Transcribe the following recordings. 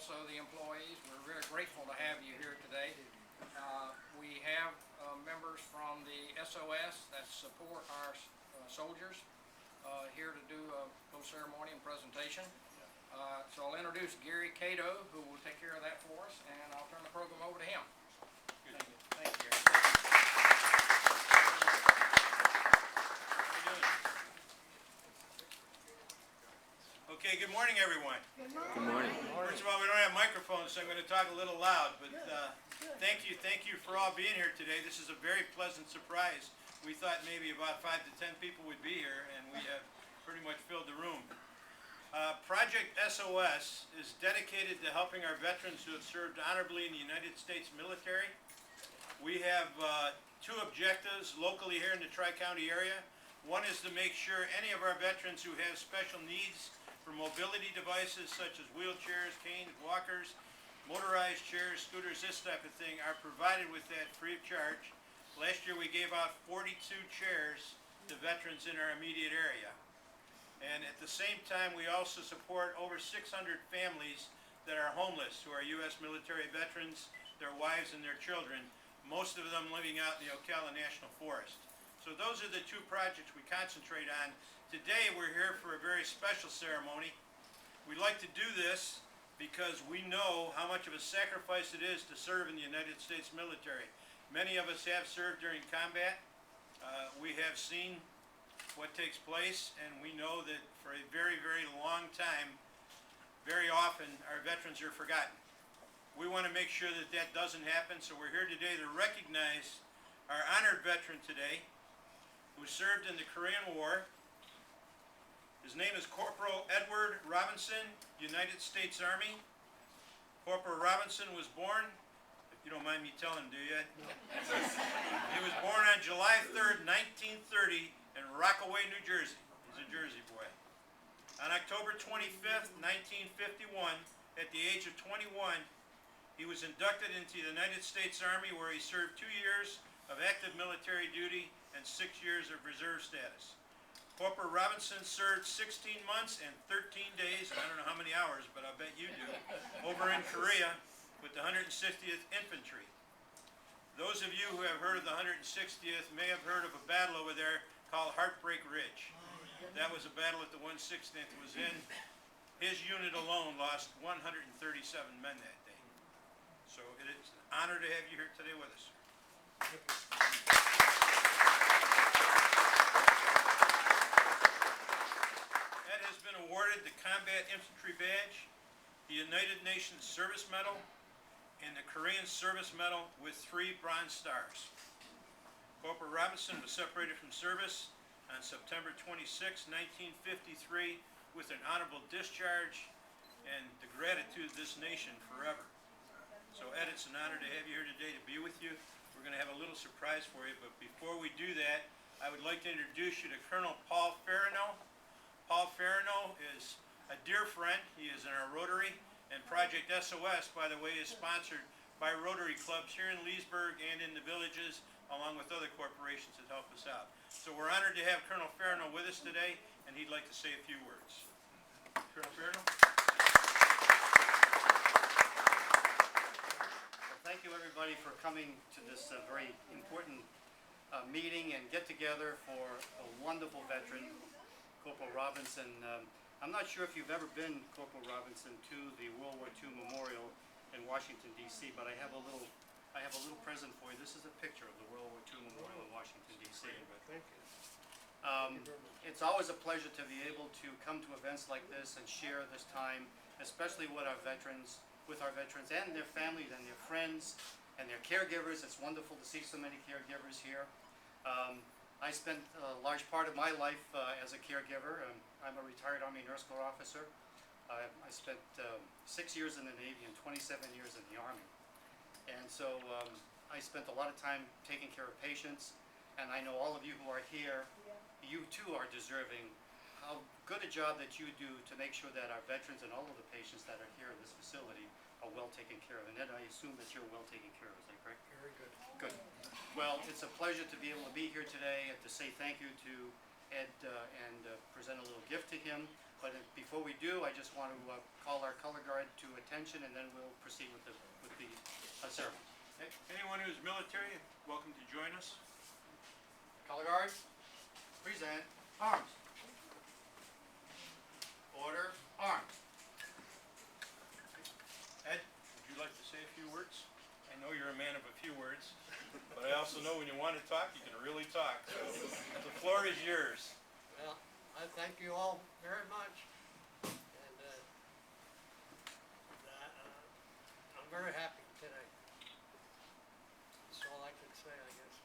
also the employees. We're very grateful to have you here today. We have members from the S.O.S. that support our soldiers here to do a little ceremony and presentation. So I'll introduce Gary Cato, who will take care of that for us, and I'll turn the program over to him. Thank you. Thank you, Gary. Okay, good morning, everyone. Good morning. First of all, we don't have microphones, so I'm going to talk a little loud, but thank you for all being here today. This is a very pleasant surprise. We thought maybe about 5 to 10 people would be here, and we have pretty much filled the room. Project S.O.S. is dedicated to helping our veterans who have served honorably in the United States military. We have 2 objectives locally here in the Tri-County area. One is to make sure any of our veterans who have special needs for mobility devices such as wheelchairs, canes, walkers, motorized chairs, scooters, this type of thing are provided with that free of charge. Last year we gave out 42 chairs to veterans in our immediate area. And at the same time we also support over 600 families that are homeless who are U.S. military veterans, their wives and their children, most of them living out in the Ocala National Forest. So those are the 2 projects we concentrate on. Today we're here for a very special ceremony. We like to do this because we know how much of a sacrifice it is to serve in the United States military. Many of us have served during combat. We have seen what takes place, and we know that for a very, very long time, very often our veterans are forgotten. We want to make sure that that doesn't happen, so we're here today to recognize our honored veteran today who served in the Korean War. His name is Corporal Edward Robinson, United States Army. Corporal Robinson was born, if you don't mind me telling, do you? He was born on July 3rd, 1930 in Rockaway, New Jersey. He's a Jersey boy. On October 25th, 1951, at the age of 21, he was inducted into the United States Army, where he served 2 years of active military duty and 6 years of reserve status. Corporal Robinson served 16 months and 13 days, and I don't know how many hours, but I bet you do, over in Korea with the 160th Infantry. Those of you who have heard of the 160th may have heard of a battle over there called Heartbreak Ridge. That was a battle that the 160th was in. His unit alone lost 137 men that day. So it is an honor to have you here today with us. Ed has been awarded the Combat Infantry Badge, the United Nations Service Medal, and the Korean Service Medal with 3 Bronze Stars. Corporal Robinson was separated from service on September 26, 1953 with an honorable discharge and the gratitude of this nation forever. So Ed, it's an honor to have you here today to be with you. We're going to have a little surprise for you, but before we do that, I would like to introduce you to Colonel Paul Farino. Paul Farino is a dear friend. He is in our Rotary, and Project S.O.S., by the way, is sponsored by Rotary clubs here in Leesburg and in the villages, along with other corporations that help us out. So we're honored to have Colonel Farino with us today, and he'd like to say a few words. Colonel Farino? Well, thank you everybody for coming to this very important meeting and get together for a wonderful veteran, Corporal Robinson. I'm not sure if you've ever been, Corporal Robinson, to the World War II Memorial in Washington, D.C., but I have a little present for you. This is a picture of the World War II Memorial in Washington, D.C. Thank you. It's always a pleasure to be able to come to events like this and share this time, especially with our veterans and their families and their friends and their caregivers. It's wonderful to see so many caregivers here. I spent a large part of my life as a caregiver. I'm a retired Army Nurse Corps officer. I spent 6 years in the Navy and 27 years in the Army. And so I spent a lot of time taking care of patients, and I know all of you who are here, you too are deserving how good a job that you do to make sure that our veterans and all of the patients that are here in this facility are well taken care of. And Ed, I assume that you're well taken care of, is that correct? Very good. Good. Well, it's a pleasure to be able to be here today and to say thank you to Ed and present a little gift to him. But before we do, I just want to call our color guard to attention. attention, and then we'll proceed with the ceremony. Hey, anyone who's military, welcome to join us. Color guard, present, arms. Order, arms. Ed, would you like to say a few words? I know you're a man of a few words, but I also know when you want to talk, you can really talk. So the floor is yours. Well, I thank you all very much, and I'm very happy today. That's all I can say, I guess.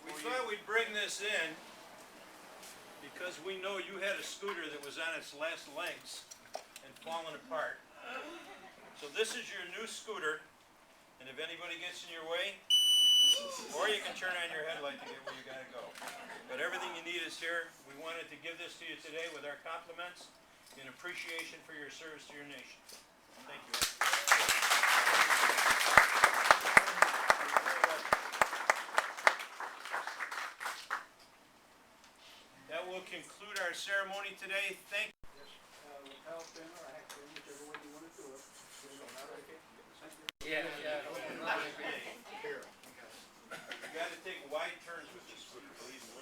We thought we'd bring this in because we know you had a scooter that was on its last legs and fallen apart. So this is your new scooter, and if anybody gets in your way, or you can turn on your headlight to get where you gotta go. But everything you need is here. We wanted to give this to you today with our compliments in appreciation for your service to your nation. Thank you. That will conclude our ceremony today. Thank Yeah, yeah. you. You gotta take wide turns with this scooter, believe me.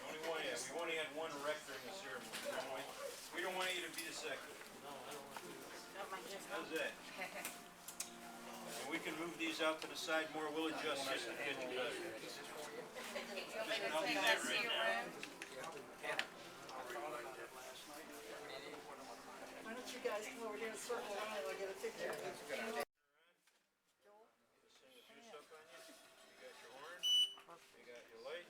Only one, yeah. We only had one wreck during the ceremony. We don't want you to be the second. How's that? And we can move these out to the side more. We'll adjust this and get you better. I'll do that right now. Why don't you guys come over here and circle around and we'll get a picture. Sing the juice up on you. You got your horn. You got your light.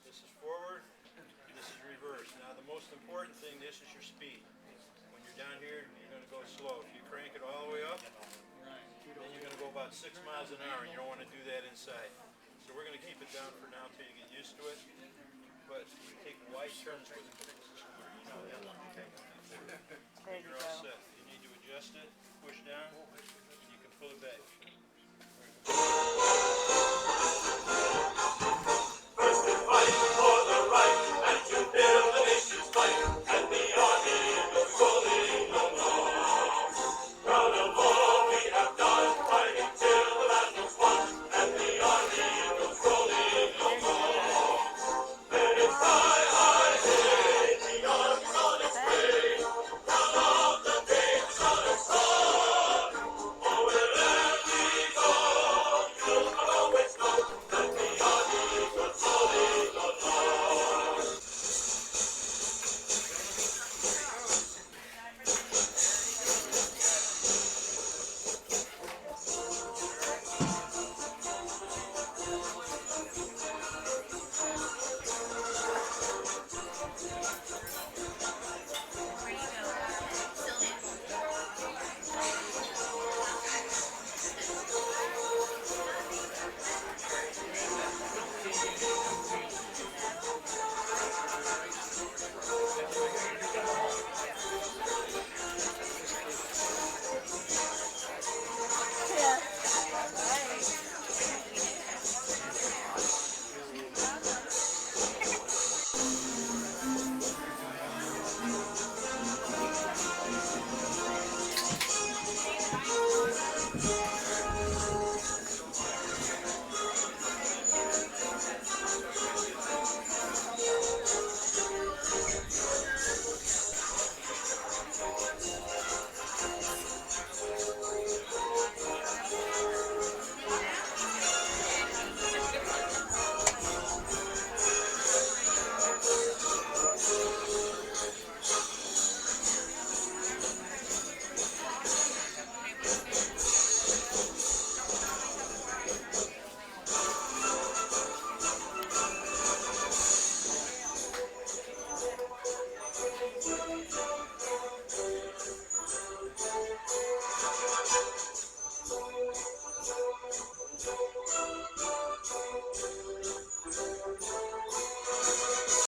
This is forward. This is reverse. Now the most important thing, this is your speed. When you're down here, you're going to go slow. If you crank it all the way up, then you're going to go about 6 miles an hour, and you don't want to do that inside. So we're going to keep it down for now until you get used to it. But take wide turns with it. There you You're go. all set. You need to adjust it, push down, and you can pull it back.